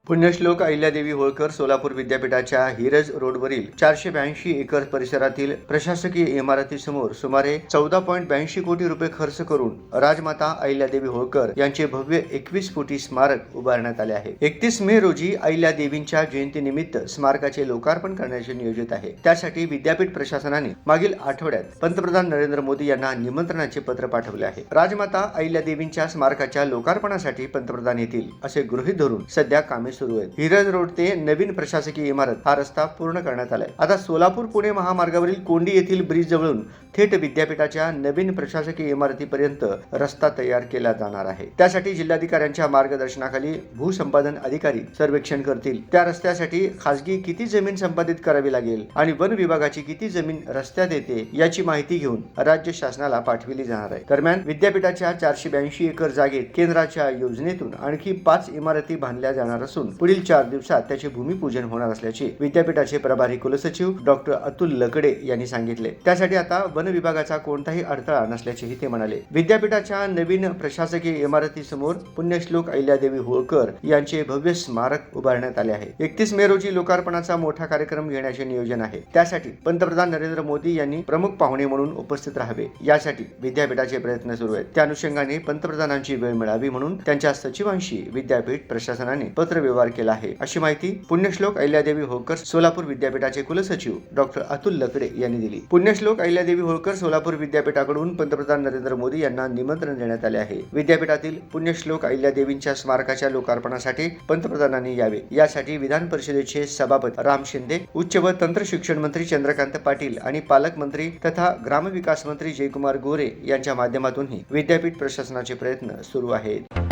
पुण्यश्लोक अहिल्यादेवी होळकर सोलापूर विद्यापीठाच्या हिरज रोडवरील 482 एकर परिसरातील प्रशासकीय इमारतीसमोर सुमारे 14.82 कोटी रुपये खर्च करून राजमाता अहिल्यादेवी होळकर यांचे भव्य 21 फुटी स्मारक उभारण्यात आले आहे। 31 मे रोजी अहिल्यादेवींच्या जयंतीनिमित्त स्मारकाचे लोकार्पण करण्याचे नियोजित आहे। त्यासाठी विद्यापीठ प्रशासनाने मागील आठवड्यात पंतप्रधान नरेंद्र मोदी यांना निमंत्रणाचे पत्र पाठवले आहे। राजमाता अहिल्यादेवींच्या स्मारकाच्या लोकार्पणासाठी पंतप्रधान येतील असे गृहीत धरून सध्या कामे सुरू आहेत। हिरज रोड ते नवीन प्रशासकीय इमारत हा रस्ता पूर्ण करण्यात आलाय। आता सोलापूर पुणे महामार्गावरील कोंडी येथील ब्रिज जवळून थेट विद्यापीठाच्या नवीन प्रशासकीय इमारतीपर्यंत रस्ता तयार केला जाणार आहे। त्यासाठी जिल्हाधिकाऱ्यांच्या मार्गदर्शनाखाली भूसंपादन अधिकारी सर्वेक्षण करतील। त्या रस्त्यासाठी खासगी किती जमीन संपादित करावी लागेल आणि वन विभागाची किती जमीन रस्त्यात येते याची माहिती घेऊन राज्य शासनाला पाठविली जाणार आहे। दरम्यान विद्यापीठाच्या 482 एकर जागेत केंद्राच्या योजनेतून आणखी 5 इमारती बांधल्या जाणार असून पुढील 4 दिवसात त्याचे भूमिपूजन होणार असल्याचे विद्यापीठाचे प्रभारी कुलसचिव डॉक्टर अतुल लकडे यांनी सांगितले। त्यासाठी आता वन विभागाचा कोणताही अडथळा नसल्याचेही ते म्हणाले। विद्यापीठाच्या नवीन प्रशासकीय इमारतीसमोर पुण्यश्लोक अहिल्यादेवी होळकर यांचे भव्य स्मारक उभारण्यात आले आहे। 31 मे रोजी लोकार्पणाचा मोठा कार्यक्रम घेण्याचे नियोजन आहे। त्यासाठी पंतप्रधान नरेंद्र मोदी यांनी प्रमुख पाहुणे म्हणून उपस्थित राहावे यासाठी विद्यापीठाचे प्रयत्न सुरू आहेत। त्या अनुषंगाने पंतप्रधानांची वेळ मिळावी म्हणून त्यांच्या सचिवांशी विद्यापीठ प्रशासनाने पत्रव्यवहार केला आहे, अशी माहिती पुण्यश्लोक अहिल्यादेवी होळकर सोलापूर विद्यापीठाचे कुलसचिव डॉक्टर अतुल लकडे यांनी दिली। पुण्यश्लोक अहिल्यादेवी होळकर सोलापूर विद्यापीठाकडून पंतप्रधान नरेंद्र मोदी यांना निमंत्रण देण्यात आले आहे। विद्यापीठातील पुण्यश्लोक अहिल्यादेवींच्या स्मारकाच्या लोकार्पणासाठी पंतप्रधानांनी यावे यासाठी विधान परिषदेचे सभापती राम शिंदे, उच्च व तंत्र शिक्षण मंत्री चंद्रकांत पाटील आणि पालकमंत्री तथा ग्रामविकास मंत्री जयकुमार गोरे यांच्या माध्यमातूनही विद्यापीठ प्रशासनाचे प्रयत्न सुरू आहेत।